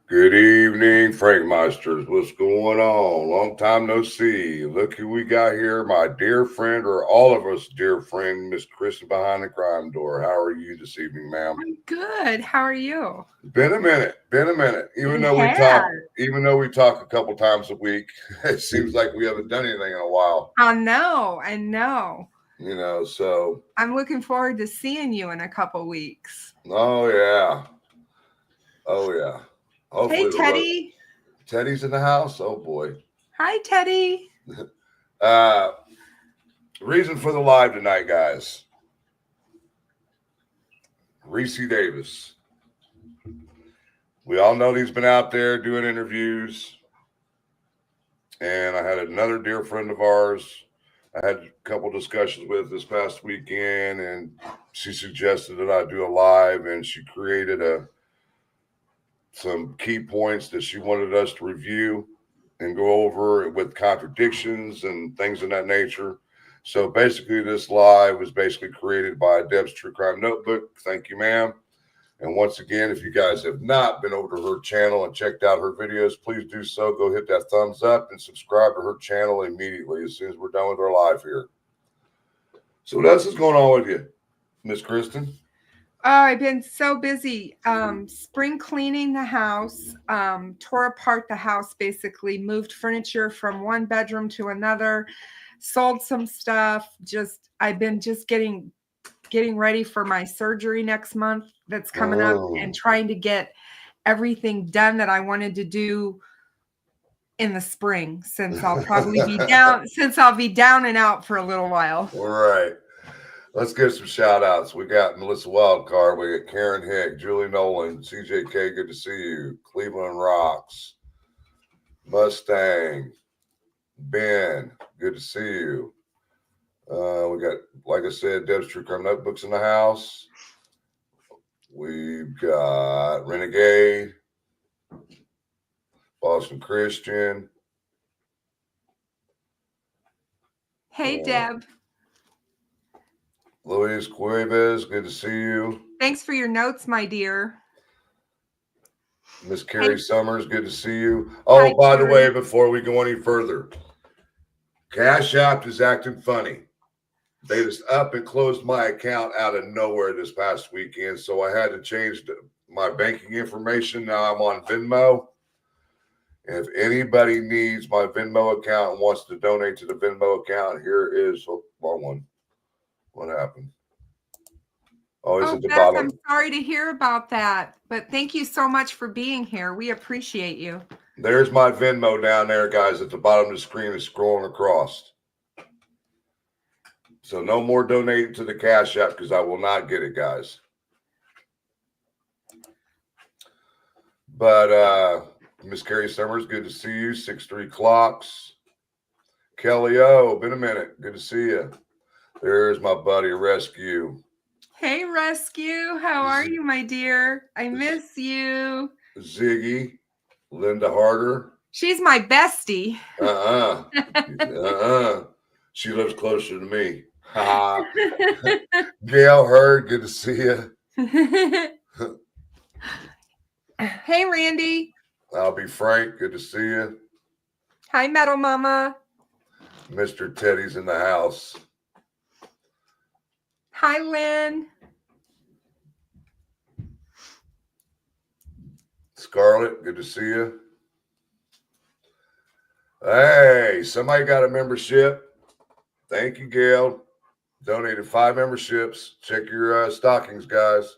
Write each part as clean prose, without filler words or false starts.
Good evening, Frankmeisters. What's going on? Long time no see. Look who we got here, my dear friend, or all of us dear friend, Miss Kristin behind the crime door. How are you this evening, ma'am? I'm good. How are you? Been a minute. Been a minute. Even It though we has. talk, even though we talk a couple times a week, it seems like we haven't done anything in a while. I know. I know. So I'm looking forward to seeing you in a couple weeks. oh yeah. Oh yeah. Hey, Hopefully the weather. Teddy. Teddy's in the house. Oh boy. Hi, Teddy. Uh reason for the live tonight, guys. Reissi Davis. We all know he's been out there doing interviews. And I had another dear friend of ours I had a couple discussions with this past weekend, and she suggested that I do a live, and she created some key points that she wanted us to review and go over with contradictions and things of that nature. So basically, this live was basically created by Deb's True Crime Notebook. Thank you, ma'am. And once again, if you guys have not been over to her channel and checked out her videos, please do so. Go hit that thumbs up and subscribe to her channel immediately as soon as we're done with our live here. So what else is going on with you, Miss Kristin? Oh, I've been so busy. Spring cleaning the house, tore apart the house, basically moved furniture from one bedroom to another, sold some stuff. I've been just getting ready for my surgery next month that's coming up, and trying to get everything done that I wanted to do in the spring, since I'll probably be down and out for a little while. All right. Let's get some shout outs. We got Melissa Wildcard. We got Karen Hick, Julie Nolan, CJK, good to see you. Cleveland Rocks, Mustang, Ben, good to see you. We got, like I said, Deb's True Crime Notebooks in the house. We've got Renegade, Boston Christian. Hey, Deb. Luis Cuevas, good to see you. Thanks for your notes, my dear. Miss Carrie Summers, good to see you. Oh, hi, by the way, before we go any further, Cash App is acting funny. They just up and closed my account out of nowhere this past weekend, so I had to change my banking information. Now I'm on Venmo. If anybody needs my Venmo account and wants to donate to the Venmo account, here is wrong one. What happened? Oh, it's at the bottom. I'm sorry to hear about that, but thank you so much for being here. We appreciate you. There's my Venmo down there, guys, at the bottom of the screen is scrolling across. So no more donating to the Cash App because I will not get it, guys. But Miss Carrie Summers, good to see you. 6-3 Clocks. Kelly O, been a minute. Good to see you. There's my buddy Rescue. Hey, Rescue. How are you, my dear? I miss you. Ziggy. Linda Harder. She's my bestie. She lives closer to me. Gail Hurd, good to see you. Hey, Randy. I'll be Frank. Good to see you. Hi, Metal Mama. Mr. Teddy's in the house. Hi, Lynn. Scarlett, good to see you. Hey, somebody got a membership. Thank you, Gail. Donated 5 memberships. Check your stockings, guys.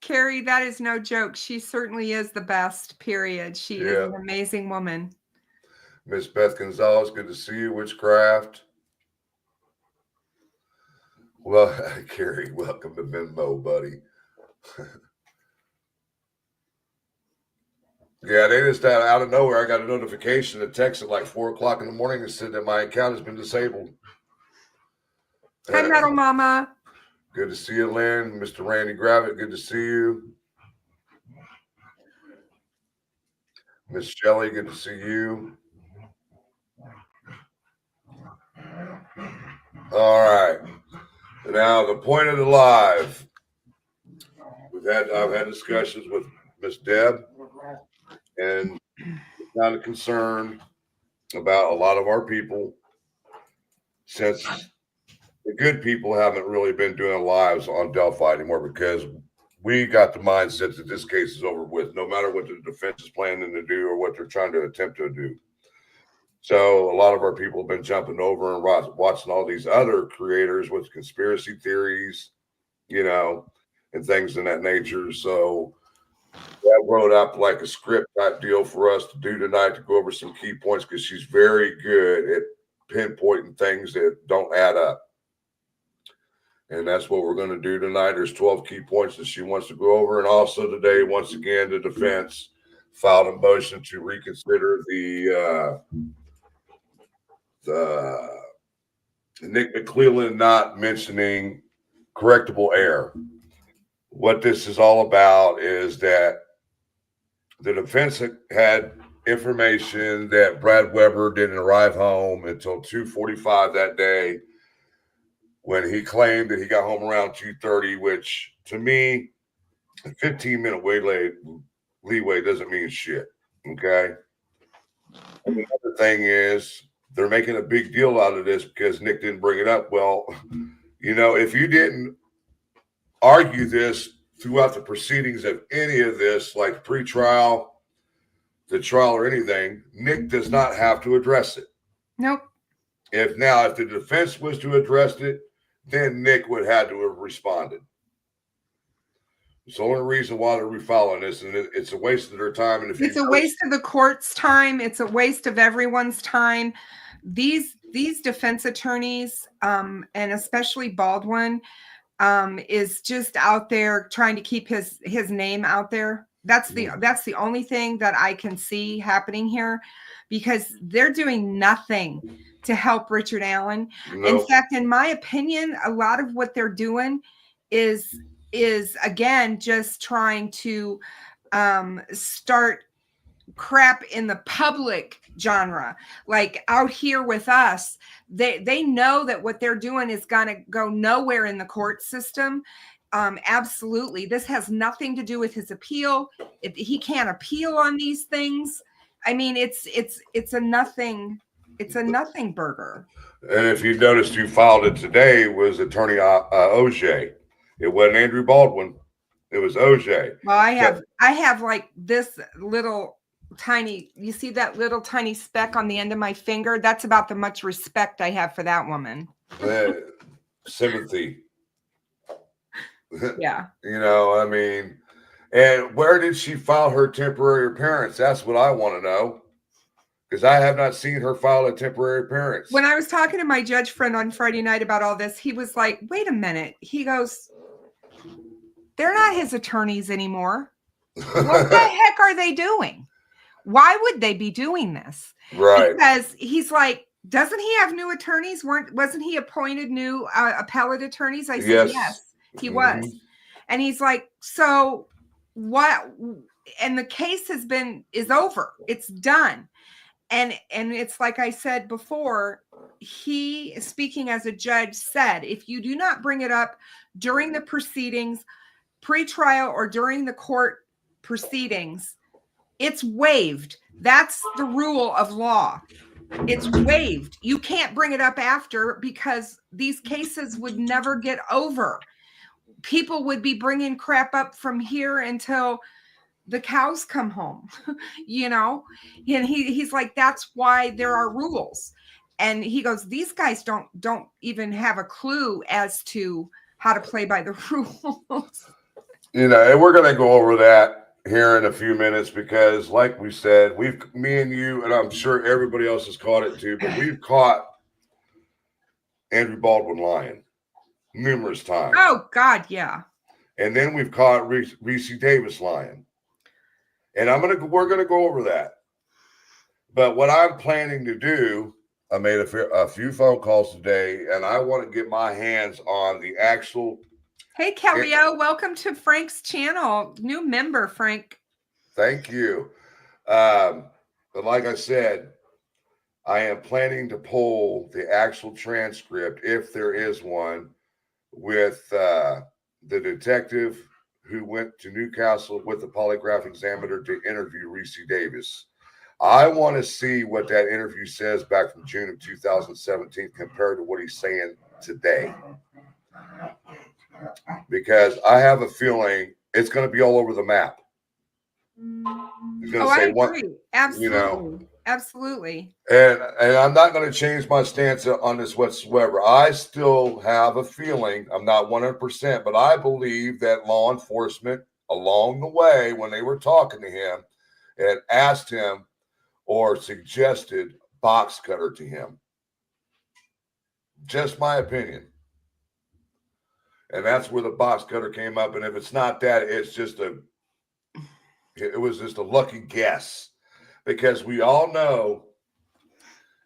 Carrie, that is no joke. She certainly is the best, period. She is an amazing woman. Miss Beth Gonzalez, good to see you. Witchcraft. Well, Carrie, welcome to Venmo, buddy. Yeah, they just out of nowhere, I got a notification, a text at like 4 o'clock in the morning that said that my account has been disabled. Hi, Metal Mama. Good to see you, Lynn. Mr. Randy Gravitt, good to see you. Miss Shelley, good to see you. All right. Now, the point of the live. I've had discussions with Miss Deb, and kind of concerned about a lot of our people, since the good people haven't really been doing lives on Delphi anymore, because we got the mindset that this case is over with, no matter what the defense is planning to do or what they're trying to attempt to do. So a lot of our people have been jumping over and watching all these other creators with conspiracy theories, and things in that nature. So that wrote up like a script type deal for us to do tonight, to go over some key points, because she's very good at pinpointing things that don't add up. And that's what we're going to do tonight. There's 12 key points that she wants to go over. And also today, once again, the defense filed a motion to reconsider the Nick McClelland not mentioning correctable error. What this is all about is that the defense had information that Brad Weber didn't arrive home until 2:45 that day, when he claimed that he got home around 2:30, which to me, a 15-minute leeway doesn't mean shit. Okay. And the other thing is, they're making a big deal out of this because Nick didn't bring it up. Well, if you didn't argue this throughout the proceedings of any of this, like pre-trial, the trial, or anything, Nick does not have to address it. Nope. If the defense was to address it, then Nick would have to have responded. It's the only reason why they're refiling this, and it's a waste of their time. And it's a waste of the court's time. It's a waste of everyone's time. These defense attorneys, and especially Baldwin, is just out there trying to keep his name out there. That's the only thing that I can see happening here, because they're doing nothing to help Richard Allen. Nope. In fact, in my opinion, a lot of what they're doing is again just trying to start crap in the public genre, like out here with us. They know that what they're doing is gonna go nowhere in the court system. Absolutely, this has nothing to do with his appeal. He can't appeal on these things. I mean, it's a nothing. It's a nothing burger. And if you noticed, who filed it today was attorney OJ. It wasn't Andrew Baldwin. It was OJ. Well, I have like this little tiny, you see that little tiny speck on the end of my finger? That's about the much respect I have for that woman. Sympathy. Yeah. I mean, and where did she file her temporary appearance? That's what I want to know, because I have not seen her file a temporary appearance. When I was talking to my judge friend on Friday night about all this, he was like, wait a minute. He goes, they're not his attorneys anymore. What the heck are they doing? Why would they be doing this? Right. Because he's like, doesn't he have new attorneys? Wasn't he appointed new appellate attorneys? I said, yes, he was. And he's like, so what? And the case is over. It's done. And it's like I said before, he, speaking as a judge, said, if you do not bring it up during the proceedings, pre-trial, or during the court proceedings, it's waived. That's the rule of law. It's waived. You can't bring it up after, because these cases would never get over. People would be bringing crap up from here until the cows come home, and he's like, that's why there are rules. And he goes, these guys don't even have a clue as to how to play by the rules. And we're going to go over that here in a few minutes, because like we said, me and you, and I'm sure everybody else has caught it too, but we've caught Andrew Baldwin lying numerous times. Oh God. Yeah. And then we've caught Reissi Davis lying. And we're going to go over that. But what I'm planning to do, I made a few phone calls today, and I want to get my hands on the actual. Hey, Kellyo, welcome to Frank's channel. New member, Frank. Thank you. But like I said, I am planning to pull the actual transcript, if there is one, with the detective who went to Newcastle with the polygraph examiner to interview Reissi Davis. I want to see what that interview says back from June of 2017 compared to what he's saying today. Because I have a feeling it's going to be all over the map. He's going to say, I agree. Absolutely. You know, absolutely. And I'm not going to change my stance on this whatsoever. I still have a feeling, I'm not 100%, but I believe that law enforcement along the way, when they were talking to him, had asked him or suggested box cutter to him. Just my opinion. And that's where the box cutter came up. And if it's not that, it was just a lucky guess. Because we all know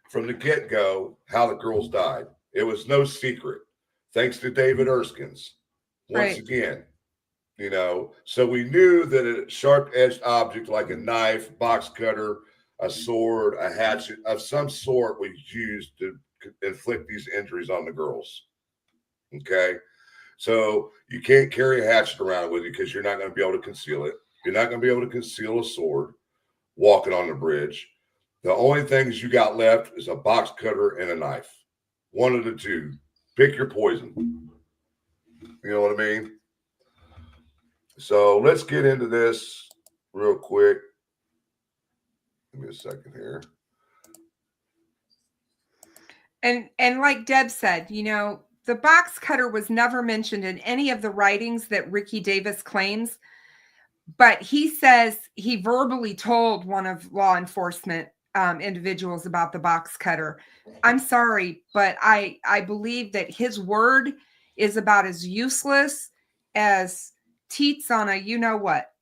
from the get-go how the girls died. It was no secret. Thanks to David Erskine's. Once again, you know, so we knew that a sharp-edged object like a knife, box cutter, a sword, a hatchet of some sort was used to inflict these injuries on the girls. Okay? So you can't carry a hatchet around with you because you're not going to be able to conceal it. You're not going to be able to conceal a sword walking on the bridge. The only things you got left is a box cutter and a knife. One of the two. Pick your poison. You know what I mean? So let's get into this real quick. Give me a second here. And like Deb said, you know, the box cutter was never mentioned in any of the writings that Ricci Davis claims. But he says he verbally told one of law enforcement individuals about the box cutter. I'm sorry, but I believe that his word is about as useless as teats on a you-know-what.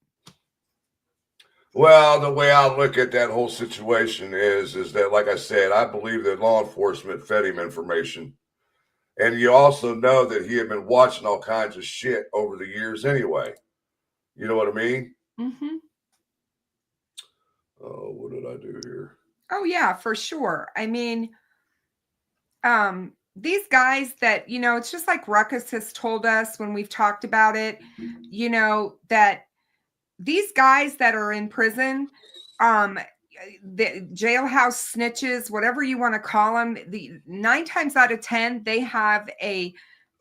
Well, the way I look at that whole situation is that, like I said, I believe that law enforcement fed him information. And you also know that he had been watching all kinds of shit over the years anyway. You know what I mean? Mm-hmm. Oh, what did I do here? Oh, yeah, for sure. I mean, these guys that, you know, it's just like Ruckus has told us when we've talked about it, you know, that these guys that are in prison, the jailhouse snitches, whatever you want to call them, the 9 times out of 10, they have a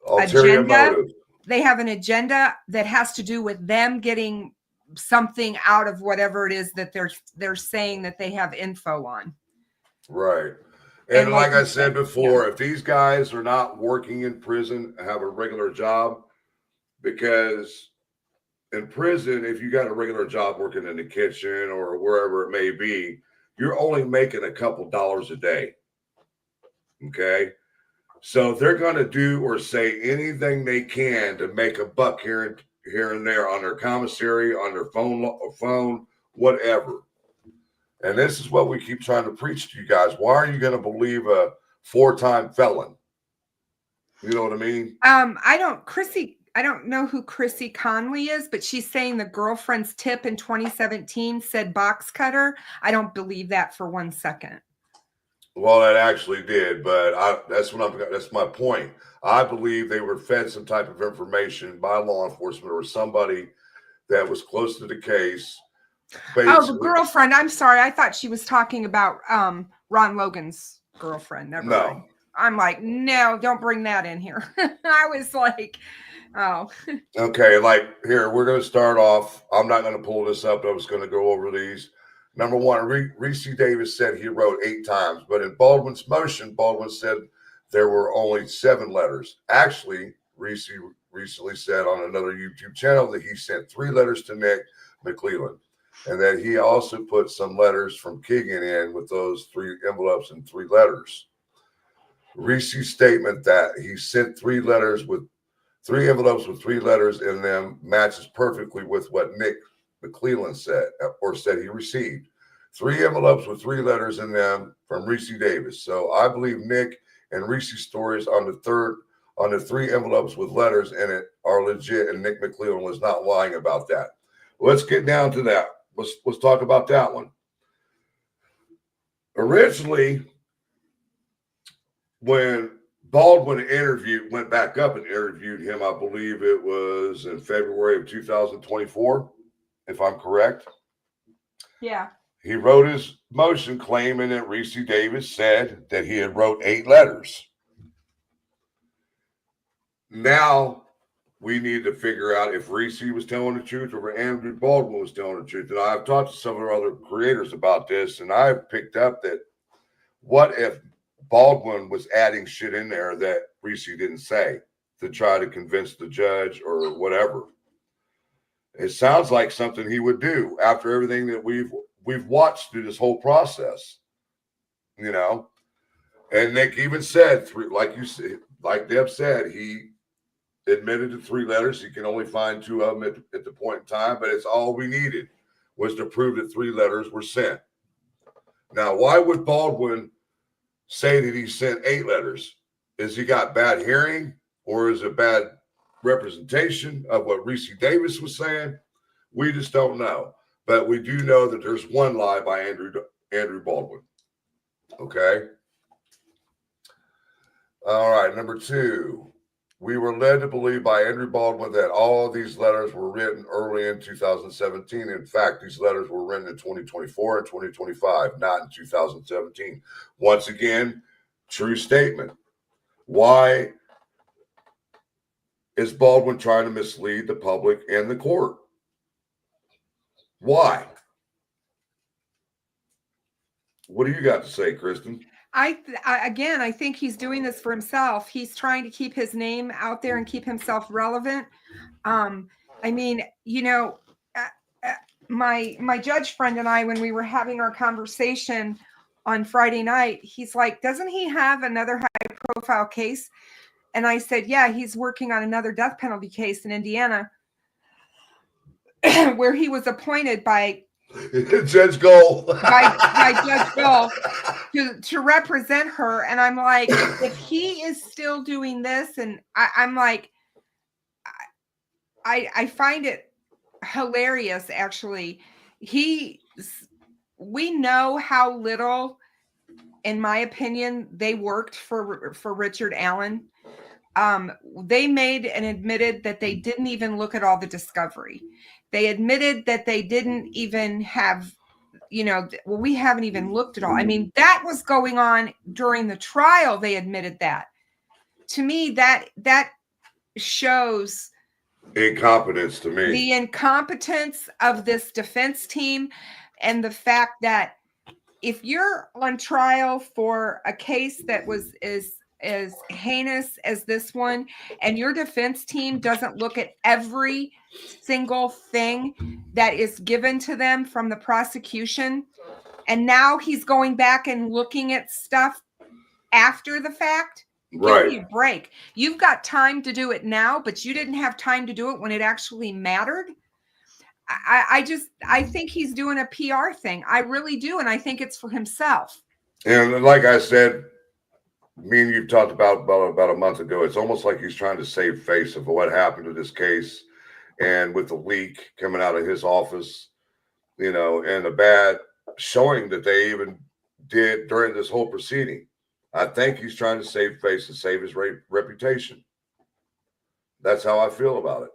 ulterior motive. They have an agenda that has to do with them getting something out of whatever it is that they're saying that they have info on. Right. And like I said before, if these guys are not working in prison, have a regular job, because in prison, if you got a regular job working in the kitchen or wherever it may be, you're only making a couple dollars a day. Okay. So they're going to do or say anything they can to make a buck here and there on their commissary, on their phone, whatever. And this is what we keep trying to preach to you guys. Why are you going to believe a 4-time felon? You know what I mean? I don't know who Chrissy Conley is, but she's saying the girlfriend's tip in 2017 said box cutter. I don't believe that for 1 second. Well, that actually did, but that's my point. I believe they were fed some type of information by law enforcement or somebody that was close to the case. Oh, the girlfriend. I'm sorry. I thought she was talking about Ron Logan's girlfriend. Never mind. I'm like, no, don't bring that in here. I was like, oh. Okay, like here, we're going to start off. I'm not going to pull this up. I was going to go over these. Number one, Reissi Davis said he wrote 8 times, but in Baldwin's motion, Baldwin said there were only 7 letters. Actually, Reissi recently said on another YouTube channel that he sent 3 letters to Nick McClellan, and that he also put some letters from Keegan in with those 3 envelopes and 3 letters. Reissi's statement that he sent 3 letters with 3 envelopes with 3 letters in them matches perfectly with what Nick McClellan said he received. 3 envelopes with 3 letters in them from Reissi Davis. So I believe Nick and Reissi's stories on the 3 envelopes with letters in it are legit, and Nick McClellan was not lying about that. Let's get down to that. Let's talk about that one. Originally, when Baldwin went back up and interviewed him. I believe it was in February of 2024, if I'm correct. Yeah. He wrote his motion claiming that Reissi Davis said that he had wrote 8 letters. Now we need to figure out if Ricci was telling the truth or Andrew Baldwin was telling the truth. And I've talked to some of our other creators about this, and I've picked up that what if Baldwin was adding shit in there that Ricci didn't say to try to convince the judge or whatever. It sounds like something he would do after everything that we've watched through this whole process, you know. And Nick even said, like Deb said, he admitted to 3 letters. He can only find 2 of them at the point in time, but it's all we needed was to prove that 3 letters were sent. Now, why would Baldwin say that he sent 8 letters? Is he got bad hearing, or is it bad representation of what Reissi Davis was saying? We just don't know. But we do know that there's one lie by Andrew Baldwin. Okay. All right. Number 2, we were led to believe by Andrew Baldwin that all of these letters were written early in 2017. In fact, these letters were written in 2024 and 2025, not in 2017. Once again, true statement. Why is Baldwin trying to mislead the public and the court? Why? What do you got to say, Kristin? I think he's doing this for himself. He's trying to keep his name out there and keep himself relevant. I mean, you know, my judge friend and I, when we were having our conversation on Friday night, he's like, doesn't he have another high profile case? And I said, yeah, he's working on another death penalty case in Indiana where he was appointed by Judge Gold. by Judge Gold to represent her. And I'm like, if he is still doing this, and I'm like, I find it hilarious, actually. We know how little, in my opinion, they worked for Richard Allen. They made and admitted that they didn't even look at all the discovery. They admitted that they didn't even have, you know, well, we haven't even looked at all. I mean, that was going on during the trial. They admitted that. To me, that shows incompetence to me. The incompetence of this defense team, and the fact that if you're on trial for a case that was as heinous as this one, and your defense team doesn't look at every single thing that is given to them from the prosecution, and now he's going back and looking at stuff after the fact, right? Give me a break. You've got time to do it now, but you didn't have time to do it when it actually mattered. I think he's doing a PR thing. I really do, and I think it's for himself. And like I said, me and you talked about a month ago, it's almost like he's trying to save face of what happened to this case, and with the leak coming out of his office, you know, and the bad showing that they even did during this whole proceeding. I think he's trying to save face and save his reputation. That's how I feel about it.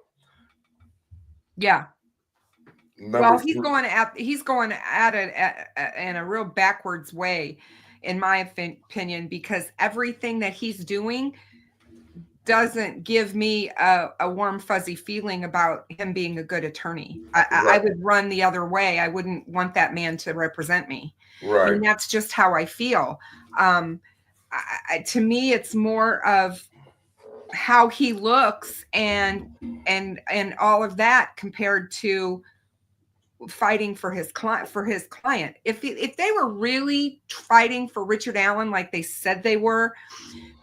Yeah. Well, he's going at it in a real backwards way, in my opinion, because everything that he's doing doesn't give me a warm, fuzzy feeling about him being a good attorney. I would run the other way. I wouldn't want that man to represent me. Right. And that's just how I feel. To me, it's more of how he looks and all of that compared to fighting for his client. If they were really fighting for Richard Allen like they said they were,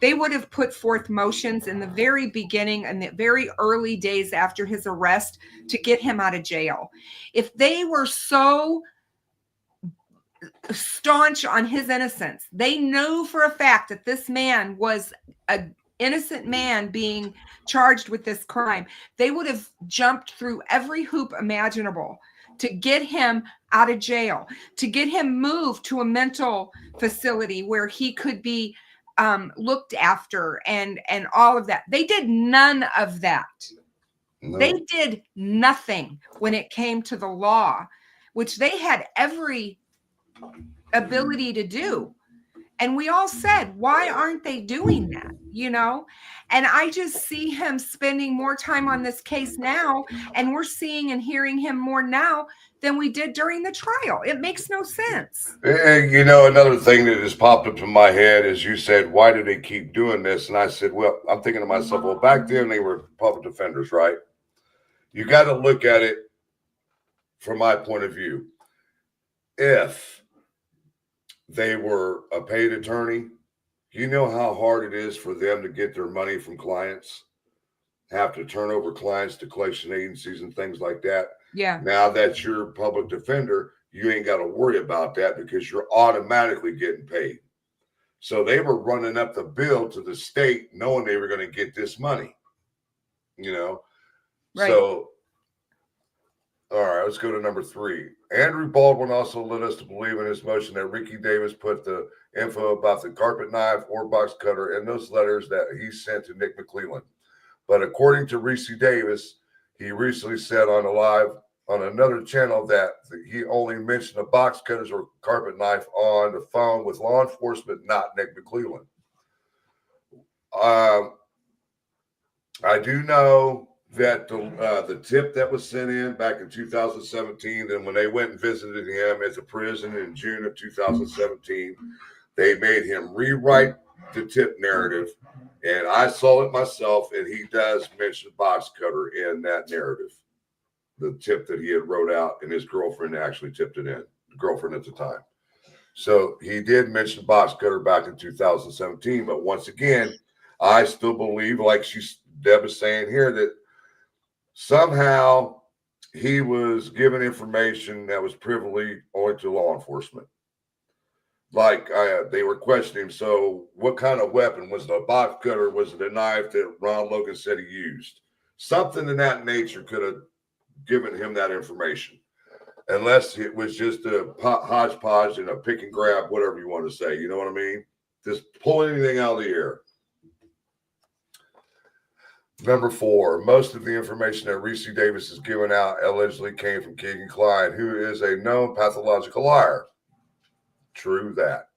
they would have put forth motions in the very beginning and the very early days after his arrest to get him out of jail. If they were so staunch on his innocence, they know for a fact that this man was an innocent man being charged with this crime, they would have jumped through every hoop imaginable to get him out of jail, to get him moved to a mental facility where he could be looked after and all of that. They did none of that. No. They did nothing when it came to the law, which they had every ability to do. And we all said, why aren't they doing that? You know, and I just see him spending more time on this case now, and we're seeing and hearing him more now than we did during the trial. It makes no sense. And, you know, another thing that just popped up in my head is you said, why do they keep doing this? And I said, well, I'm thinking to myself, well, back then they were public defenders, right? You got to look at it from my point of view. If they were a paid attorney, you know how hard it is for them to get their money from clients, have to turn over clients to collection agencies and things like that. Yeah. Now that you're a public defender, you ain't got to worry about that because you're automatically getting paid. So they were running up the bill to the state knowing they were going to get this money, you know? Right. So, all right, let's go to number 3. Andrew Baldwin also led us to believe in his motion that Ricky Davis put the info about the carpet knife or box cutter in those letters that he sent to Nick McClelland. But according to Reissi Davis, he recently said on a live on another channel that he only mentioned the box cutters or carpet knife on the phone with law enforcement, not Nick McClelland. I do know that the tip that was sent in back in 2017, and when they went and visited him at the prison in June of 2017, they made him rewrite the tip narrative, and I saw it myself, and he does mention box cutter in that narrative, the tip that he had wrote out, and his girlfriend actually tipped it in, the girlfriend at the time. So he did mention box cutter back in 2017, but once again, I still believe, like Deb is saying here, that somehow he was given information that was privileged only to law enforcement. Like they were questioning him. So what kind of weapon was it? A box cutter? Was it a knife that Ron Logan said he used? Something in that nature could have given him that information, unless it was just a hodgepodge and a pick and grab, whatever you want to say. You know what I mean? Just pull anything out of the air. Number 4, most of the information that Reissi Davis has given out allegedly came from Keegan Kline, who is a known pathological liar. True that.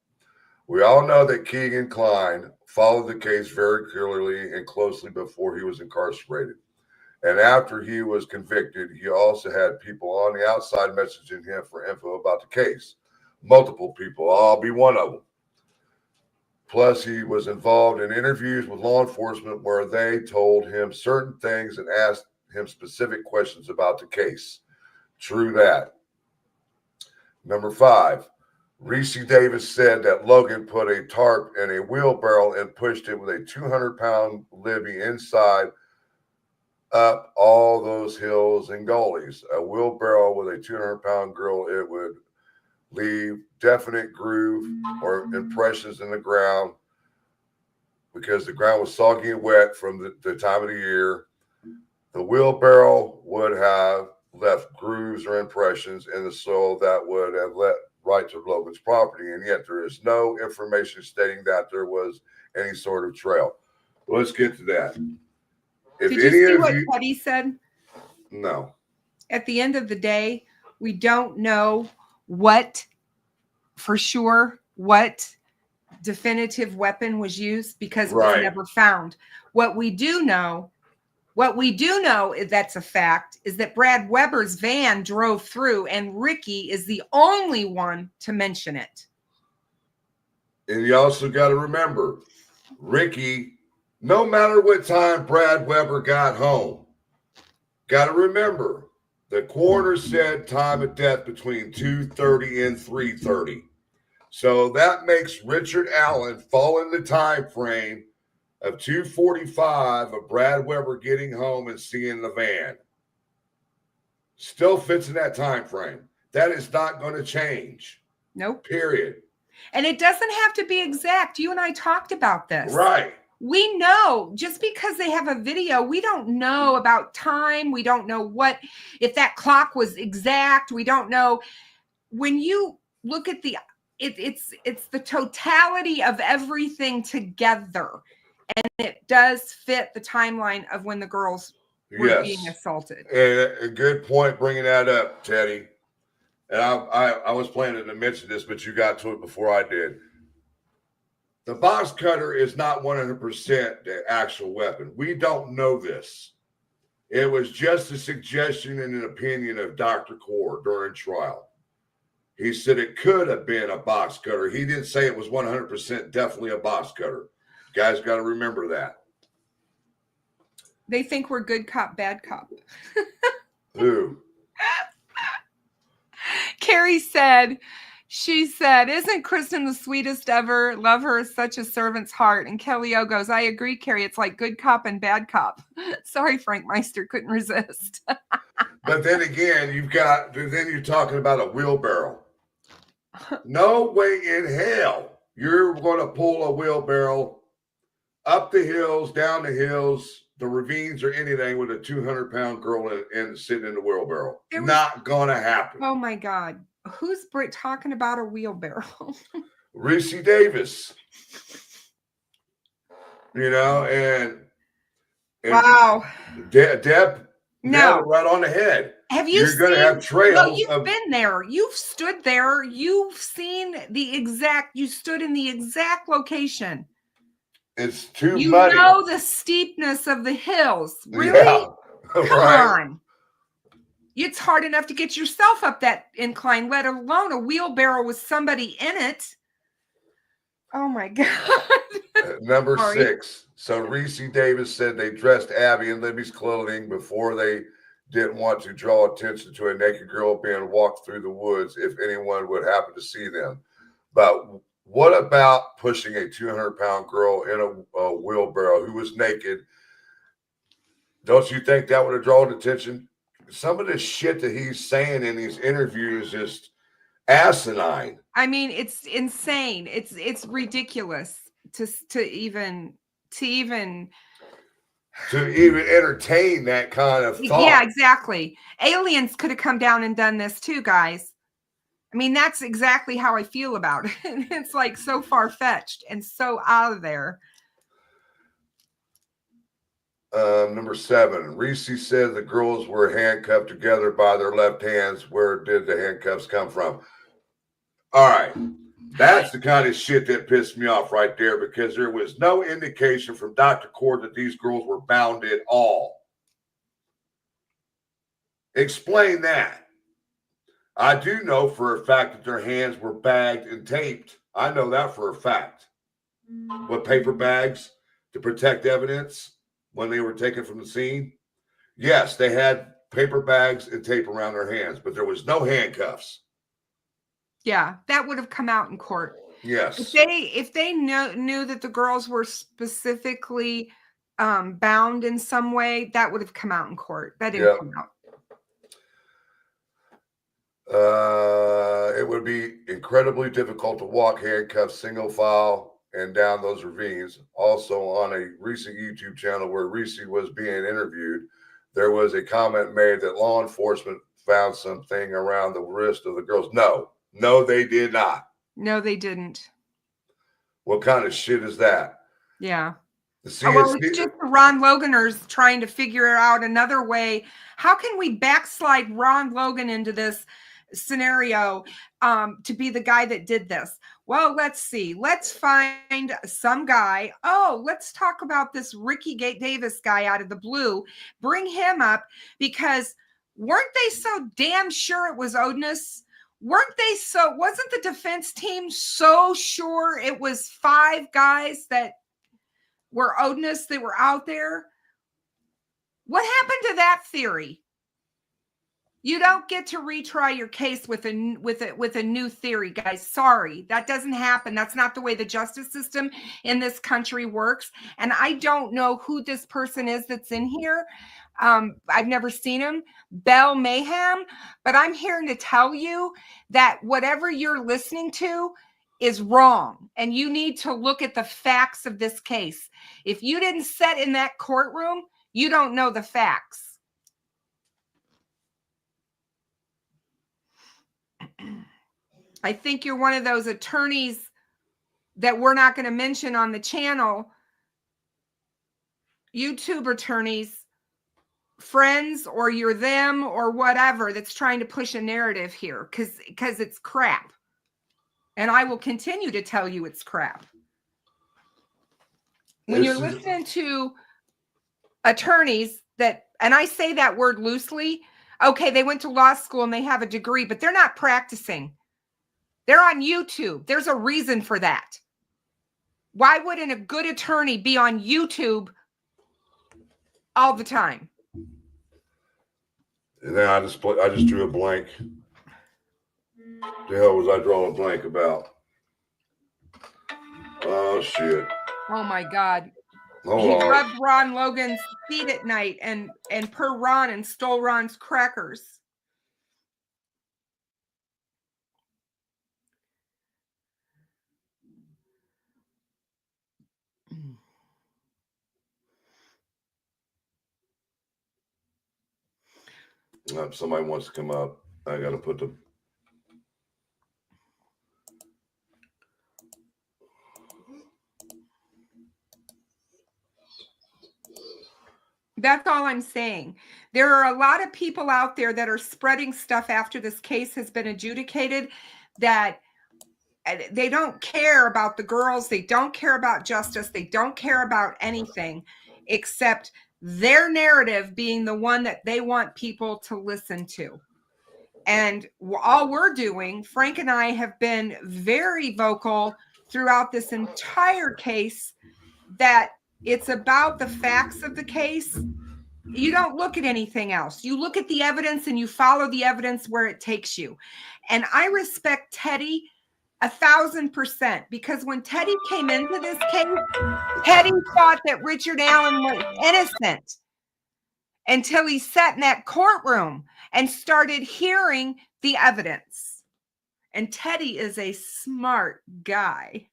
We all know that Keegan Kline followed the case very clearly and closely before he was incarcerated. And after he was convicted, he also had people on the outside messaging him for info about the case. Multiple people. I'll be one of them. Plus, he was involved in interviews with law enforcement where they told him certain things and asked him specific questions about the case. True that. Number 5, Reissi Davis said that Logan put a tarp in a wheelbarrow and pushed it with a 200-pound Libby inside up all those hills and gullies. A wheelbarrow with a 200-pound girl, it would leave definite groove or impressions in the ground because the ground was soggy and wet from the time of the year. The wheelbarrow would have left grooves or impressions in the soil that would have led right to Logan's property, and yet there is no information stating that there was any sort of trail. Let's get to that. If Did you see what Teddy said? No. At the end of the day, we don't know what definitive weapon was used because it was never found. What we do know is that's a fact, is that Brad Weber's van drove through and Ricky is the only one to mention it. And you also got to remember, Ricky, no matter what time Brad Weber got home, got to remember, the coroner said time of death between 2:30 and 3:30. So that makes Richard Allen fall in the time frame of 2:45 of Brad Weber getting home and seeing the van. Still fits in that time frame. That is not going to change. Nope. Period. And it doesn't have to be exact. You and I talked about this. Right. We know just because they have a video, we don't know about time. We don't know if that clock was exact. We don't know. When you look at the it's the totality of everything together, and it does fit the timeline of when the girls were being assaulted. And a good point bringing that up, Teddy. And I was planning to mention this, but you got to it before I did. The box cutter is not 100% the actual weapon. We don't know this. It was just a suggestion and an opinion of Dr. Core during trial. He said it could have been a box cutter. He didn't say it was 100% definitely a box cutter. You guys got to remember that. They think we're good cop, bad cop. Who? Carrie said, she said, isn't Kristin the sweetest ever? Love her, such a servant's heart. And Kelly O goes, I agree, Carrie. It's like good cop and bad cop. Sorry, Frankmeister, couldn't resist. But then again, then you're talking about a wheelbarrow. No way in hell you're going to pull a wheelbarrow up the hills, down the hills, the ravines, or anything with a 200-pound girl in sitting in the wheelbarrow. Not going to happen. Oh, my God. Who's talking about a wheelbarrow? Reissi Davis. You know, and wow. Deb, no, right on the head. Have you You're going to have trails. No, you've been there. You've stood there. You've seen you stood in the exact location. It's too muddy. You know the steepness of the hills. Really? Yeah. Come on. It's hard enough to get yourself up that incline, let alone a wheelbarrow with somebody in it. Oh, my God. Number 6. So Reissi Davis said they dressed Abby in Libby's clothing before they didn't want to draw attention to a naked girl being walked through the woods if anyone would happen to see them. But what about pushing a 200-pound girl in a wheelbarrow who was naked? Don't you think that would have drawn attention? Some of the shit that he's saying in these interviews is just asinine. I mean, it's insane. It's ridiculous to even entertain that kind of thought. Yeah, exactly. Aliens could have come down and done this too, guys. I mean, that's exactly how I feel about it. It's like so far-fetched and so out of there. Number 7, Reissi said the girls were handcuffed together by their left hands. Where did the handcuffs come from? All right. That's the kind of shit that pissed me off right there, because there was no indication from Dr. Cord that these girls were bound at all. Explain that. I do know for a fact that their hands were bagged and taped. I know that for a fact. With paper bags to protect evidence when they were taken from the scene. Yes, they had paper bags and tape around their hands, but there was no handcuffs. Yeah, that would have come out in court. Yes. If they knew that the girls were specifically bound in some way, that would have come out in court. That didn't come out. It would be incredibly difficult to walk handcuffed single file and down those ravines. Also, on a recent YouTube channel where Ricci was being interviewed, there was a comment made that law enforcement found something around the wrist of the girls. No, they did not. No, they didn't. What kind of shit is that? Yeah. See, well, it's just the Ron Loganers trying to figure out another way. How can we backslide Ron Logan into this scenario to be the guy that did this? Well, let's see. Let's find some guy. Oh, let's talk about this Ricci Davis guy out of the blue. Bring him up, because weren't they so damn sure it was Odinus? Wasn't the defense team so sure it was 5 guys that were Odinus that were out there? What happened to that theory? You don't get to retry your case with a new theory, guys. Sorry, that doesn't happen. That's not the way the justice system in this country works. And I don't know who this person is that's in here. I've never seen him, Bell Mayhem, but I'm here to tell you that whatever you're listening to is wrong, and you need to look at the facts of this case. If you didn't sit in that courtroom, you don't know the facts. I think you're one of those attorneys that we're not going to mention on the channel, YouTube attorneys, friends, or you're them or whatever that's trying to push a narrative here because it's crap. And I will continue to tell you it's crap. When you're listening to attorneys that, and I say that word loosely, okay, they went to law school and they have a degree, but they're not practicing. They're on YouTube. There's a reason for that. Why wouldn't a good attorney be on YouTube all the time? And then I just drew a blank. The hell was I drawing a blank about? Oh shit! Oh my God! Hold on. Rubbed Ron Logan's feet at night and per Ron and stole Ron's crackers. If somebody wants to come up, I got to put the. That's all I'm saying. There are a lot of people out there that are spreading stuff after this case has been adjudicated that they don't care about the girls. They don't care about justice. They don't care about anything except their narrative being the one that they want people to listen to. And all we're doing, Frank and I have been very vocal throughout this entire case that it's about the facts of the case. You don't look at anything else. You look at the evidence and you follow the evidence where it takes you. And I respect Teddy 1,000%, because when Teddy came into this case, Teddy thought that Richard Allen was innocent until he sat in that courtroom and started hearing the evidence. And Teddy is a smart guy.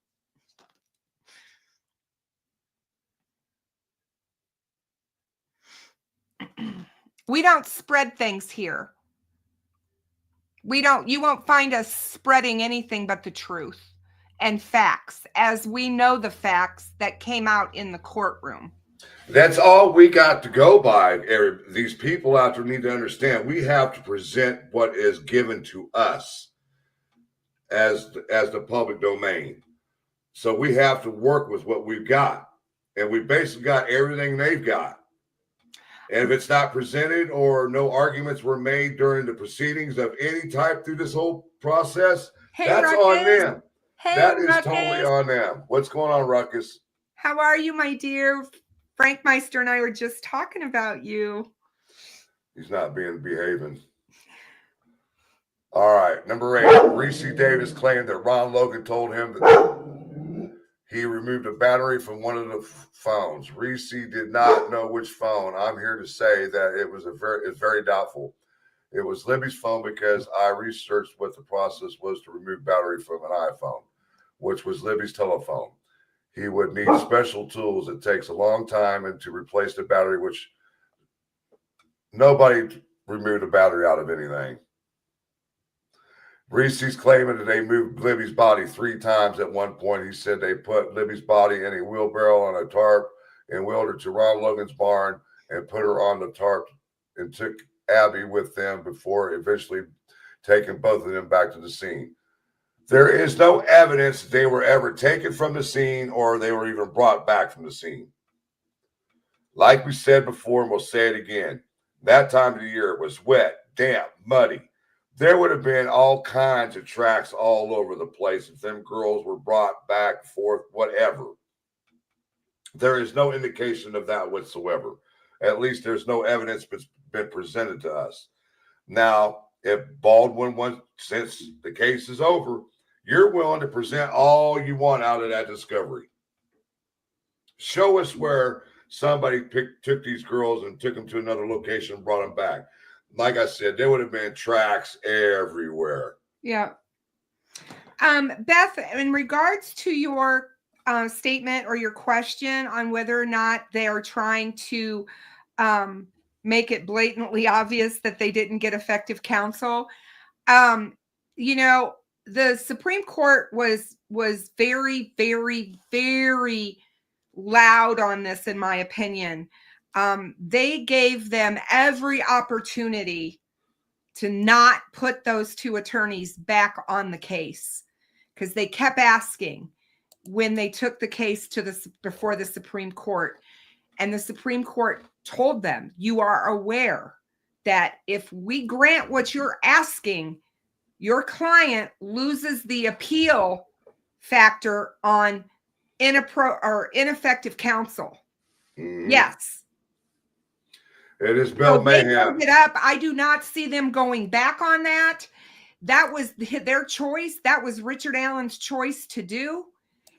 We don't spread things here. You won't find us spreading anything but the truth and facts, as we know the facts that came out in the courtroom. That's all we got to go by. These people out there need to understand we have to present what is given to us as the public domain. So we have to work with what we've got. And we basically got everything they've got. And if it's not presented or no arguments were made during the proceedings of any type through this whole process, that's Ruckus. on them. That is Ruckus. totally on them. What's going on, Ruckus? How are you, my dear? Frankmeister and I were just talking about you. He's not behaving. All right, number 8. Reissi Davis claimed that Ron Logan told him that he removed a battery from one of the phones. Reissi did not know which phone. I'm here to say that it's very doubtful. It was Libby's phone, because I researched what the process was to remove battery from an iPhone, which was Libby's telephone. He would need special tools. It takes a long time, and to replace the battery, which nobody removed a battery out of anything. Rissi's claiming that they moved Libby's body 3 times at one point. He said they put Libby's body in a wheelbarrow on a tarp and wheeled her to Ron Logan's barn and put her on the tarp and took Abby with them before eventually taking both of them back to the scene. There is no evidence that they were ever taken from the scene or they were even brought back from the scene. Like we said before, and we'll say it again, that time of the year it was wet, damp, muddy. There would have been all kinds of tracks all over the place if them girls were brought back, forth, whatever. There is no indication of that whatsoever. At least there's no evidence that's been presented to us. Now, if Baldwin since the case is over, you're willing to present all you want out of that discovery. Show us where somebody took these girls and took them to another location and brought them back. Like I said, there would have been tracks everywhere. Yeah. Beth, in regards to your statement or your question on whether or not they are trying to make it blatantly obvious that they didn't get effective counsel, the Supreme Court was very, very, very loud on this, in my opinion. They gave them every opportunity to not put those two attorneys back on the case, because they kept asking when they took the case to before the Supreme Court. And the Supreme Court told them, you are aware that if we grant what you're asking, your client loses the appeal factor on ineffective counsel. Mm-hmm. Yes. It is Bill Mayhem. It up. I do not see them going back on that. That was their choice. That was Richard Allen's choice to do.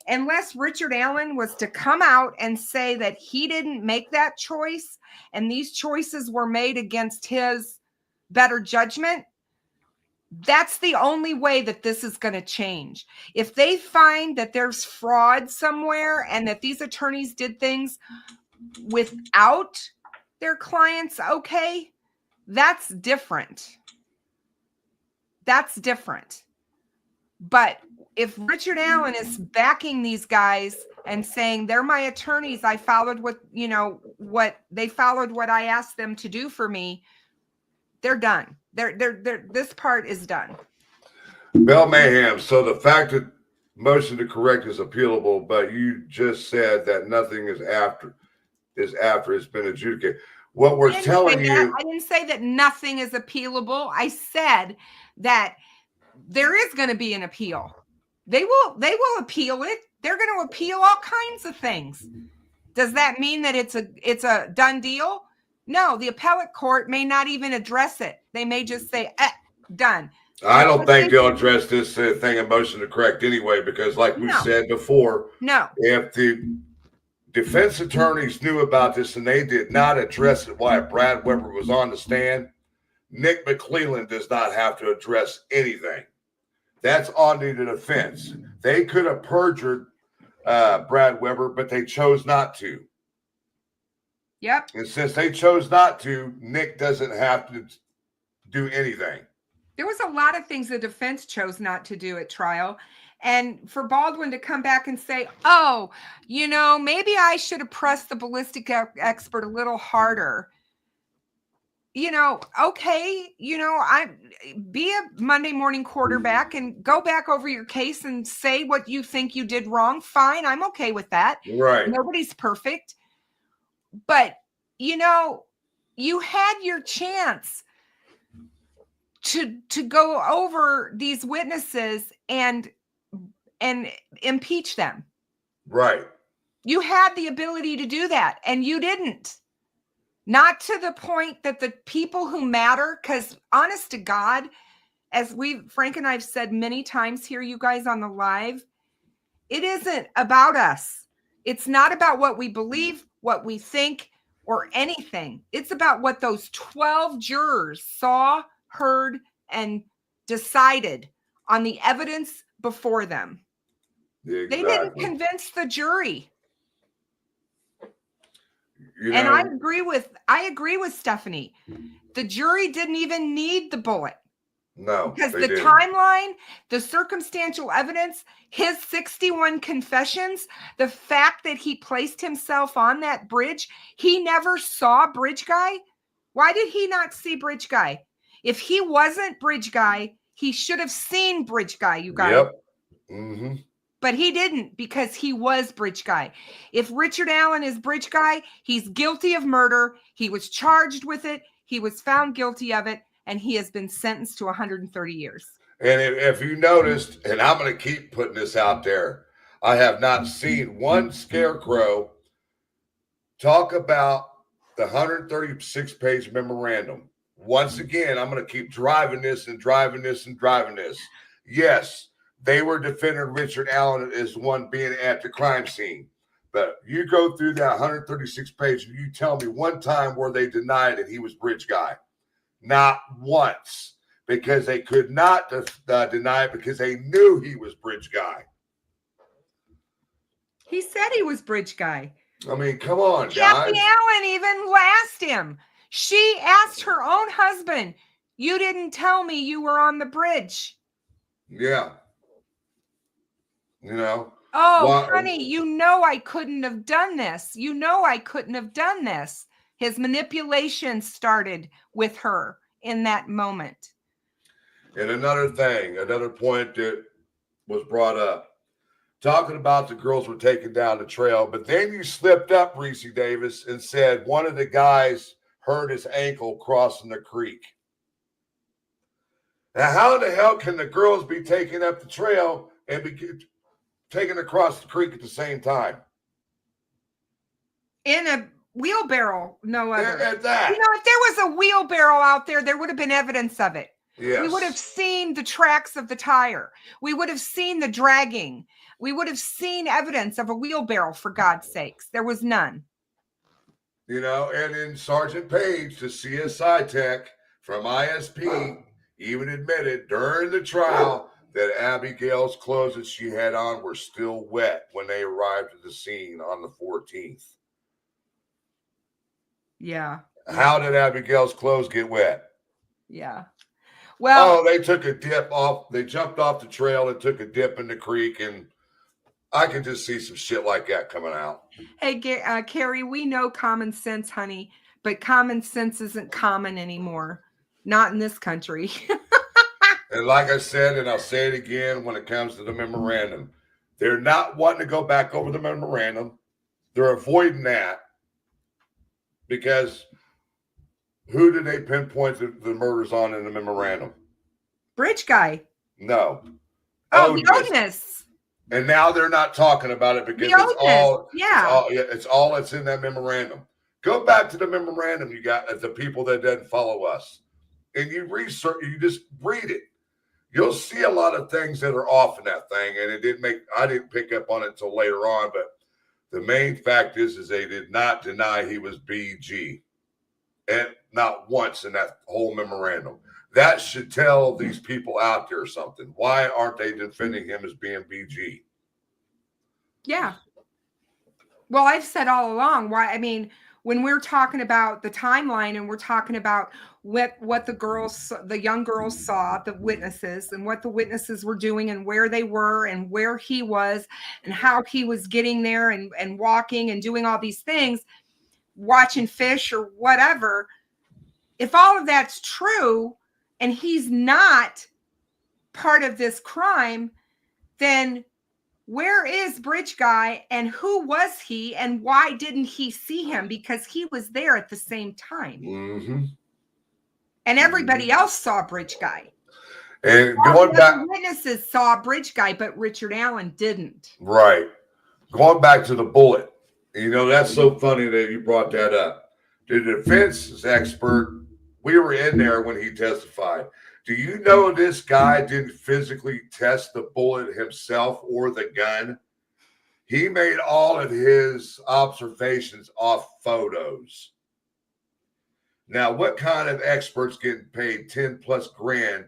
Unless Richard Allen was to come out and say that he didn't make that choice and these choices were made against his better judgment, that's the only way that this is going to change. If they find that there's fraud somewhere and that these attorneys did things without their clients okay, that's different. That's different. But if Richard Allen is backing these guys and saying they're my attorneys, I followed what I asked them to do for me, they're done. This part is done. Bill Mayhem. So the fact that motion to correct is appealable, but you just said that nothing is after it's been adjudicated. What we're telling you, I didn't say that nothing is appealable. I said that there is going to be an appeal. They will appeal it. They're going to appeal all kinds of things. Does that mean that it's a done deal? No, the appellate court may not even address it. They may just say, done. I don't think they'll address this thing in motion to correct anyway, because like we said before, if the defense attorneys knew about this and they did not address it while Brad Weber was on the stand, Nick McClelland does not have to address anything. That's on the defense. They could have perjured Brad Weber, but they chose not to. Yep. And since they chose not to, Nick doesn't have to do anything. There was a lot of things the defense chose not to do at trial. And for Baldwin to come back and say, oh, maybe I should have pressed the ballistic expert a little harder. Okay, I be a Monday morning quarterback and go back over your case and say what you think you did wrong. Fine. I'm okay with that. Right. Nobody's perfect. But, you had your chance to go over these witnesses and impeach them. Right. You had the ability to do that, and you didn't. Not to the point that the people who matter, because honest to God, as Frank and I have said many times here, you guys on the live, it isn't about us. It's not about what we believe, what we think, or anything. It's about what those 12 jurors saw, heard, and decided on the evidence before them. Exactly. They didn't convince the jury. And I agree with Stephanie. The jury didn't even need the bullet. No, because the timeline, the circumstantial evidence, his 61 confessions, the fact that he placed himself on that bridge, he never saw Bridge Guy. Why did he not see Bridge Guy? If he wasn't Bridge Guy, he should have seen Bridge Guy, you guys. Yep. Mm-hmm. But he didn't, because he was Bridge Guy. If Richard Allen is Bridge Guy, he's guilty of murder. He was charged with it. He was found guilty of it. And he has been sentenced to 130 years. And if you noticed, and I'm going to keep putting this out there, I have not seen one scarecrow talk about the 136-page memorandum. Once again, I'm going to keep driving this and driving this and driving this. Yes, they were defending Richard Allen as one being at the crime scene. But you go through that 136-page and you tell me one time where they denied that he was Bridge Guy. Not once, because they could not deny it because they knew he was Bridge Guy. He said he was Bridge Guy. I mean, come on, guys. Kathy Allen even asked him. She asked her own husband, you didn't tell me you were on the bridge. Yeah. You know. Oh, Why, honey, you know I couldn't have done this. You know I couldn't have done this. His manipulation started with her in that moment. and another thing, another point that was brought up, talking about the girls were taken down the trail, but then you slipped up, Reissi Davis, and said one of the guys hurt his ankle crossing the creek. Now, how the hell can the girls be taking up the trail and be taken across the creek at the same time? In a wheelbarrow, no other. At that. You know, if there was a wheelbarrow out there, there would have been evidence of it. Yes. We would have seen the tracks of the tire. We would have seen the dragging. We would have seen evidence of a wheelbarrow, for God's sakes. There was none. You know, and then Sergeant Page, the CSI tech from ISP, even admitted during the trial that Abigail's clothes that she had on were still wet when they arrived at the scene on the 14th. Yeah. How did Abigail's clothes get wet? Yeah. Well, they took a dip off. They jumped off the trail and took a dip in the creek, and I can just see some shit like that coming out. Hey, Carrie, we know common sense, honey, but common sense isn't common anymore. Not in this country. And like I said, and I'll say it again when it comes to the memorandum, they're not wanting to go back over the memorandum. They're avoiding that because who did they pinpoint the murders on in the memorandum? Bridge guy. No. Oh, the Otis. And now they're not talking about it because it's all that's in that memorandum. Go back to the memorandum you got, the people that didn't follow us, and you research. You just read it. You'll see a lot of things that are off in that thing, and I didn't pick up on it until later on. But the main fact is they did not deny he was BG, and not once in that whole memorandum. That should tell these people out there something. Why aren't they defending him as being BG? Yeah. Well, I've said all along why. I mean, when we're talking about the timeline and we're talking about what the young girls saw, the witnesses, and what the witnesses were doing and where they were and where he was and how he was getting there and walking and doing all these things, watching fish or whatever. If all of that's true and he's not part of this crime, then where is Bridge Guy and who was he and why didn't he see him? Because he was there at the same time. Mm-hmm. And everybody else saw Bridge Guy. And all going the back, witnesses saw Bridge Guy, but Richard Allen didn't. Right. Going back to the bullet. You know, that's so funny that you brought that up. The defense expert, we were in there when he testified. Do you know this guy didn't physically test the bullet himself or the gun? He made all of his observations off photos. Now, what kind of experts getting paid 10 plus grand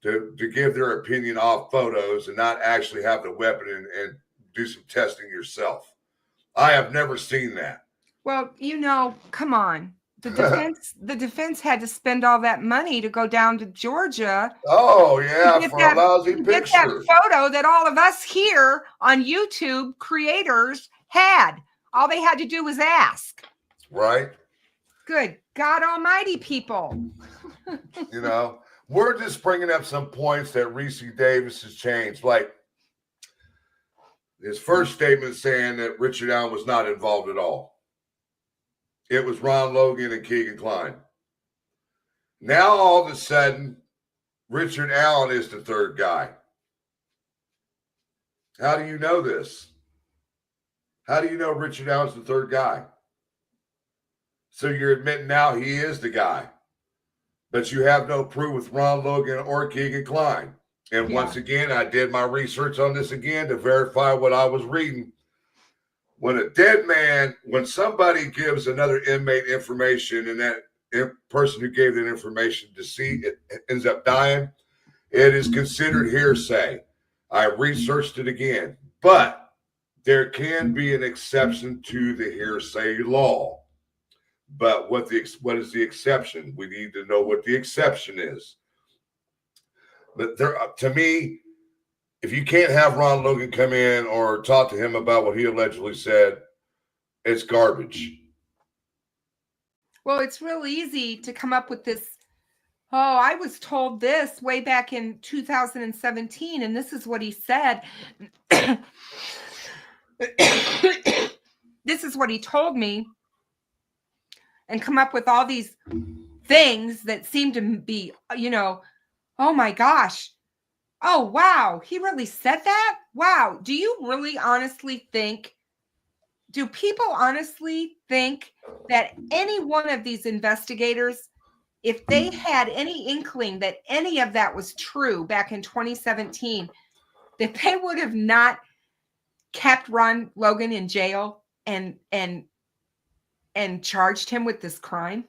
to give their opinion off photos and not actually have the weapon and do some testing yourself? I have never seen that. Well, you know, come on. The defense had to spend all that money to go down to Georgia. Oh, yeah, for a lousy picture. Get that photo that all of us here on YouTube creators had. All they had to do was ask. Right. Good God almighty, people. You know, we're just bringing up some points that Reissi Davis has changed. Like his first statement saying that Richard Allen was not involved at all. It was Ron Logan and Keegan Kline. Now, all of a sudden, Richard Allen is the third guy. How do you know this? How do you know Richard Allen's the third guy? So you're admitting now he is the guy. But you have no proof with Ron Logan or Keegan Kline. And once again, I did my research on this again to verify what I was reading. When a dead man, when somebody gives another inmate information and that person who gave that information deceased ends up dying, it is considered hearsay. I researched it again. But there can be an exception to the hearsay law. But what is the exception? We need to know what the exception is. But to me, if you can't have Ron Logan come in or talk to him about what he allegedly said, it's garbage. Well, it's real easy to come up with this. Oh, I was told this way back in 2017, and this is what he said. This is what he told me, and come up with all these things that seem to be, oh my gosh. Oh, wow. He really said that? Wow. Do you really honestly think, do people honestly think that any one of these investigators, if they had any inkling that any of that was true back in 2017, that they would have not kept Ron Logan in jail and charged him with this crime?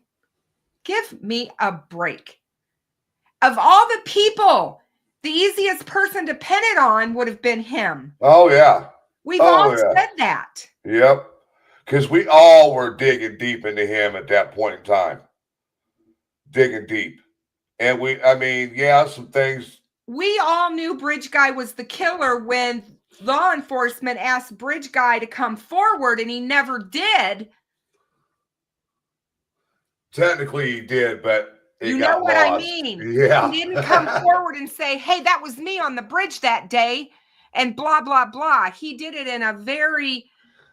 Give me a break. Of all the people, the easiest person to pin it on would have been him. Oh, yeah. We've all said that. Yep. Because we all were digging deep into him at that point in time. Digging deep. And some things. We all knew Bridge Guy was the killer when law enforcement asked Bridge Guy to come forward, and he never did. Technically, he did, but you know what I mean. Yeah. He didn't come forward and say, hey, that was me on the bridge that day, and blah, blah, blah. He did it in a very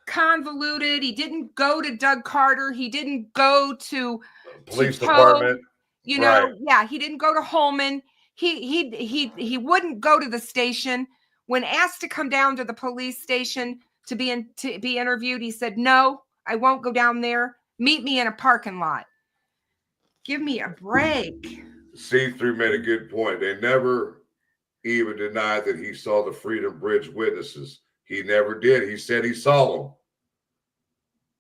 convoluted. He didn't go to Doug Carter. He didn't go to police department. He didn't go to Holman. He wouldn't go to the station. When asked to come down to the police station to be interviewed, he said, no, I won't go down there. Meet me in a parking lot. Give me a break. See-Through made a good point. They never even denied that he saw the Freedom Bridge witnesses. He never did. He said he saw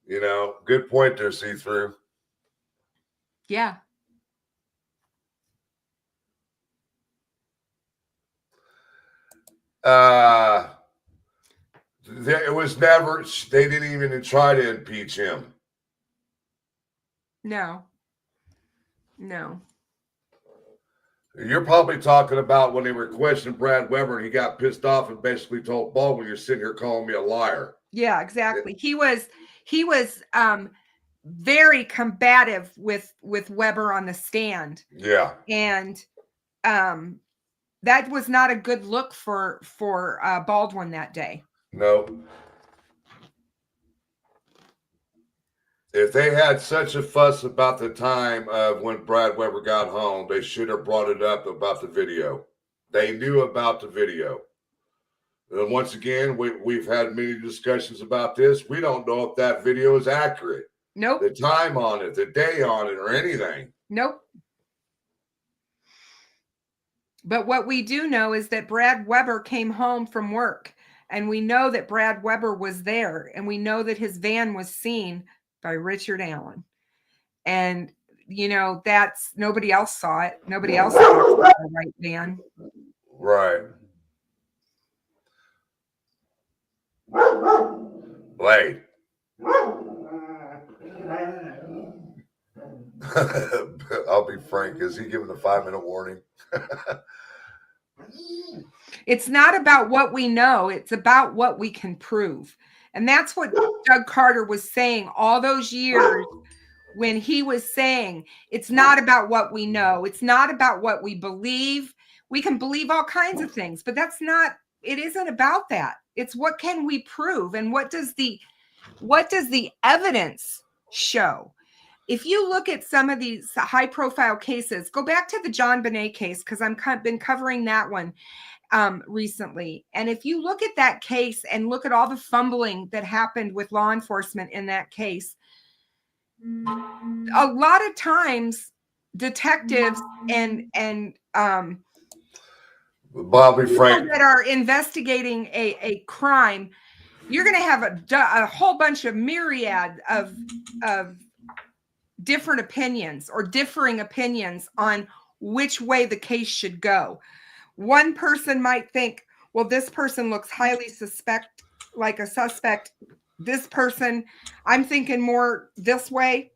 them. Good point there, See-Through. Yeah. It was never, they didn't even try to impeach him. No. You're probably talking about when they were questioning Brad Weber and he got pissed off and basically told Baldwin, you're sitting here calling me a liar. Yeah, exactly. He was very combative with Weber on the stand. Yeah. And that was not a good look for Baldwin that day. No. If they had such a fuss about the time of when Brad Weber got home, they should have brought it up about the video. They knew about the video. And once again, we've had many discussions about this. We don't know if that video is accurate. Nope. The time on it, the day on it, or anything. Nope. But what we do know is that Brad Weber came home from work, and we know that Brad Weber was there, and we know that his van was seen by Richard Allen. And, that's nobody else saw it. Nobody else saw the right van. Right. Blade. I'll be frank. Is he giving a 5-minute warning? It's not about what we know. It's about what we can prove. And that's what Doug Carter was saying all those years when he was saying, it's not about what we know. It's not about what we believe. We can believe all kinds of things, but it isn't about that. It's what can we prove? And what does the evidence show? If you look at some of these high profile cases, go back to the John Bonet case, because I've been covering that one recently. And if you look at that case and look at all the fumbling that happened with law enforcement in that case, a lot of times detectives and Bobby Frank that are investigating a crime, you're going to have a whole bunch of myriad of different opinions or differing opinions on which way the case should go. One person might think, well, this person looks highly like a suspect. This person, I'm thinking more this way.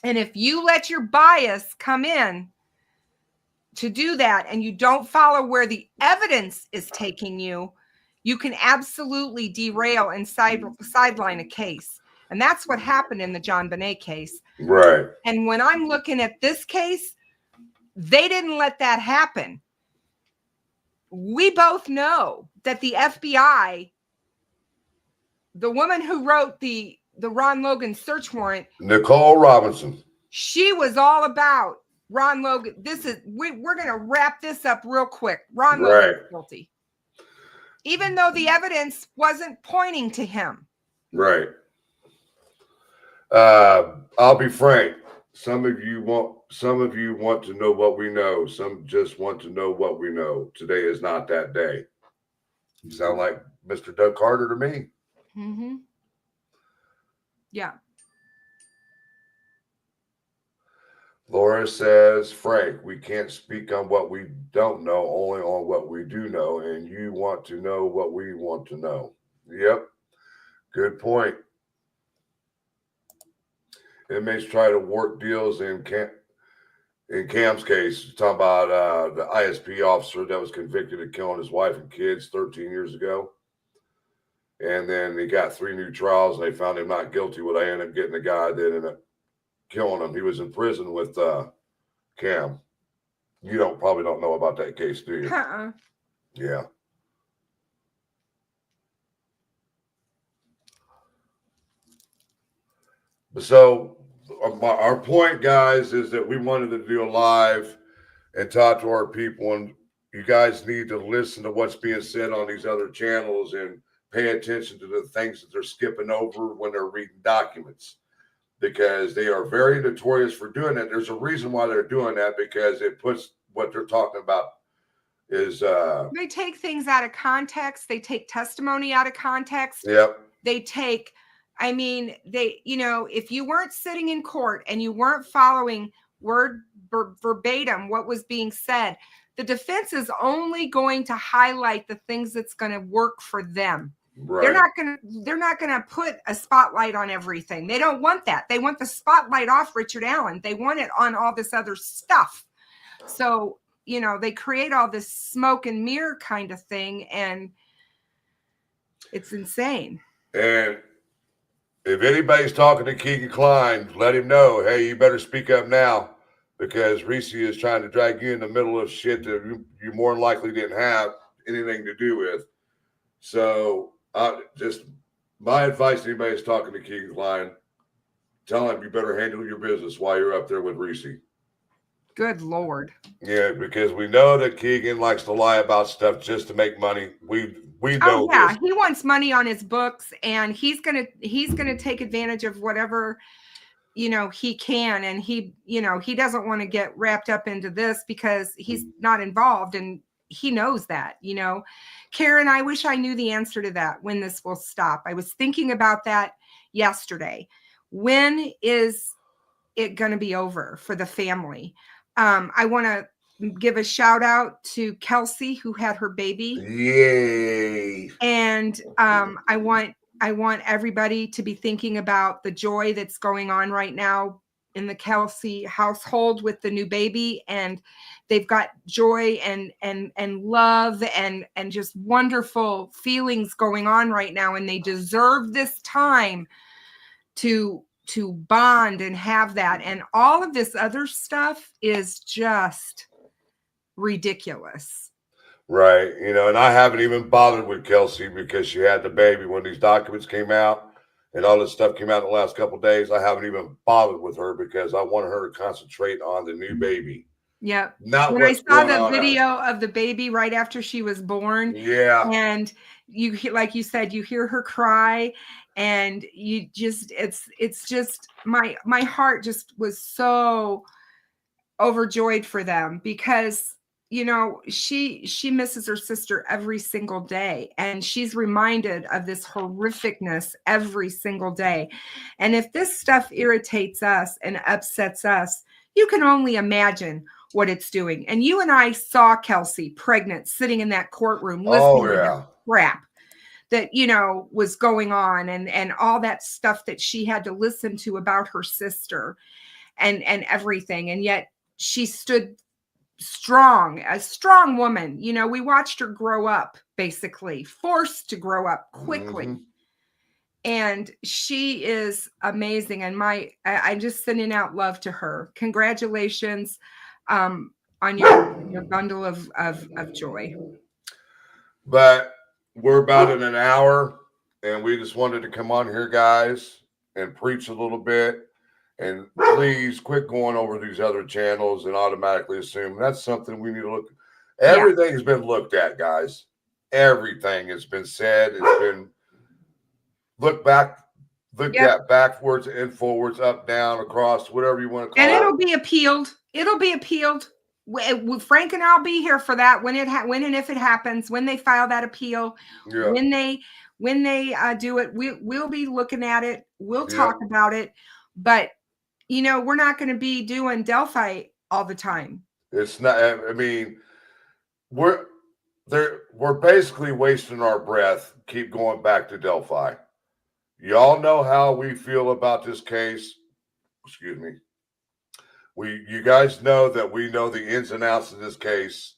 And if you let your bias come in, to do that and you don't follow where the evidence is taking you, you can absolutely derail and sideline a case. And that's what happened in the John Bonet case. Right. And when I'm looking at this case, they didn't let that happen. We both know that the FBI, the woman who wrote the Ron Logan search warrant, Nicole Robinson, she was all about Ron Logan. We're going to wrap this up real quick. Ron Logan is guilty. Even though the evidence wasn't pointing to him. Right. I'll be frank. Some of you want to know what we know. Some just want to know what we know. Today is not that day. You sound like Mr. Doug Carter to me. Mm-hmm. Yeah. Laura says, Frank, we can't speak on what we don't know, only on what we do know. And you want to know what we want to know. Yep. Good point. Inmates try to work deals in Cam's case. Talking about the ISP officer that was convicted of killing his wife and kids 13 years ago. And then he got 3 new trials and they found him not guilty. Well, they ended up getting the guy that ended up killing him. He was in prison with Cam. You probably don't know about that case, do you? Yeah. So our point, guys, is that we wanted to do a live and talk to our people, and you guys need to listen to what's being said on these other channels and pay attention to the things that they're skipping over when they're reading documents, because they are very notorious for doing that. There's a reason why they're doing that, because it puts what they're talking about is they take things out of context. They take testimony out of context. Yep. They take, I mean, if you weren't sitting in court and you weren't following word verbatim what was being said, the defense is only going to highlight the things that's going to work for them. Right. They're not going to put a spotlight on everything. They don't want that. They want the spotlight off Richard Allen. They want it on all this other stuff. So, they create all this smoke and mirror kind of thing, and it's insane. And if anybody's talking to Keegan Klein, let him know, hey, you better speak up now, because Ricci is trying to drag you in the middle of shit that you more than likely didn't have anything to do with. So just my advice to anybody who's talking to Keegan Klein, tell him you better handle your business while you're up there with Ricci. Good Lord. Yeah, because we know that Keegan likes to lie about stuff just to make money. We know. Oh yeah, this. He wants money on his books, and he's gonna take advantage of whatever he can, and he doesn't want to get wrapped up into this because he's not involved, and he knows that. Karen, I wish I knew the answer to that, when this will stop. I was thinking about that yesterday. When is it going to be over for the family? I want to give a shout out to Kelsey, who had her baby. Yay. And I want everybody to be thinking about the joy that's going on right now in the Kelsey household with the new baby, and they've got joy and love and just wonderful feelings going on right now, and they deserve this time to bond and have that. And all of this other stuff is just ridiculous. Right. And I haven't even bothered with Kelsey because she had the baby when these documents came out and all this stuff came out in the last couple of days. I haven't even bothered with her because I wanted her to concentrate on the new baby. Yep. Not when I saw the video of the baby right after she was born. Yeah. And you, like you said, you hear her cry, and you just, it's just my heart just was so overjoyed for them, because she misses her sister every single day, and she's reminded of this horrificness every single day. And if this stuff irritates us and upsets us, you can only imagine what it's doing. And you and I saw Kelsey pregnant, sitting in that courtroom, listening to the crap that, was going on, and all that stuff that she had to listen to about her sister and everything. And yet she stood a strong woman. You know, we watched her grow up, basically forced to grow up quickly. Mhm. And she is amazing. And I'm just sending out love to her. Congratulations on your bundle of joy. But we're about in an hour, and we just wanted to come on here, guys, and preach a little bit. And please quit going over these other channels and automatically assume that's something we need to look. Everything's been looked at, guys. Everything has been said. It's been looked at backwards and forwards, up, down, across, whatever you want to call it. And it'll be appealed. It'll be appealed. Frank and I'll be here for that when and if it happens, when they file that appeal, when they do it, we'll be looking at it. We'll talk about it. But you know, we're not going to be doing Delphi all the time. It's not. I mean, we're basically wasting our breath. Keep going back to Delphi. Y'all know how we feel about this case. Excuse me. You guys know that we know the ins and outs of this case,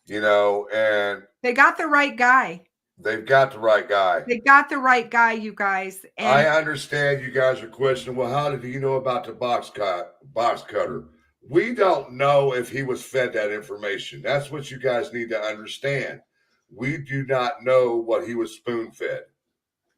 you know, and they got the right guy. They've got the right guy. They got the right guy, you guys. And I understand you guys are questioning, well, how did you know about the box cutter? We don't know if he was fed that information. That's what you guys need to understand. We do not know what he was spoon-fed.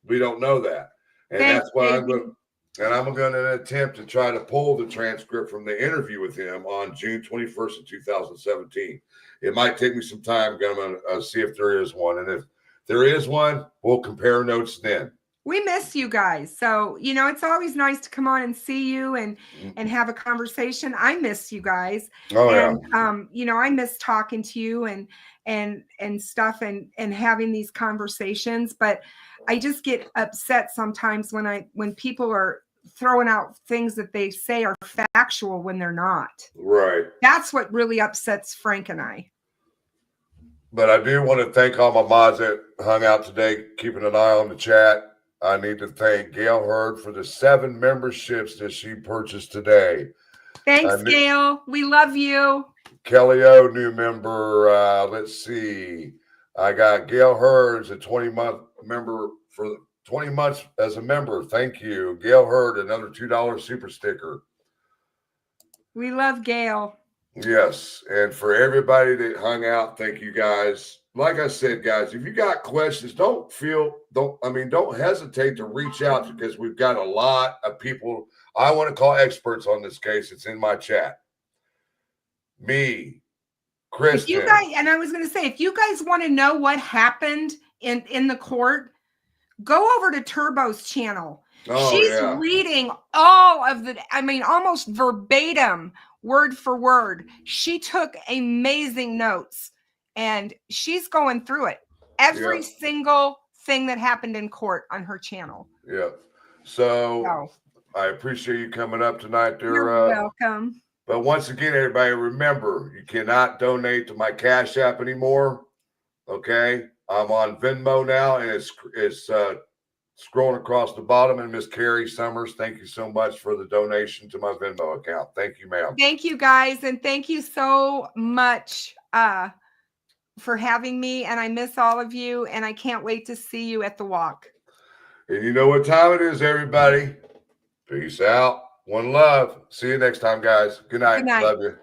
We don't know that. And that's why I'm going to attempt to try to pull the transcript from the interview with him on June 21st of 2017. It might take me some time. I'm going to see if there is one. And if there is one, we'll compare notes then. We miss you guys. So, you know, it's always nice to come on and see you and have a conversation. I miss you guys. Oh, and, you know, I miss talking to you and stuff and having these conversations. But I just get upset sometimes when people are throwing out things that they say are factual when they're not. Right. That's what really upsets Frank and I. But I do want to thank all my mods that hung out today, keeping an eye on the chat. I need to thank Gail Hurd for the 7 memberships that she purchased today. Thanks, Gail. We love you. Kelly O, new member. Let's see. I got Gail Hurd's a 20-month member for 20 months as a member. Thank you. Gail Hurd, another $2 super sticker. We love Gail. Yes. And for everybody that hung out, thank you guys. Like I said, guys, if you got questions, don't hesitate to reach out because we've got a lot of people I want to call experts on this case. It's in my chat. Me, Kristin. If you guys, and I was going to say, if you guys want to know what happened in the court, go over to Turbo's channel. She's reading all of almost verbatim, word for word. She took amazing notes and she's going through it. Every single thing that happened in court on her channel. Yeah. So I appreciate you coming up tonight. You're welcome. But once again, everybody, remember, you cannot donate to my Cash App anymore. Okay? I'm on Venmo now, and it's scrolling across the bottom. And Miss Carrie Summers, thank you so much for the donation to my Venmo account. Thank you, ma'am. Thank you, guys, and thank you so much for having me. And I miss all of you, and I can't wait to see you at the walk. And you know what time it is, everybody. Peace out. One love. See you next time, guys. Good night. Good night. Love you.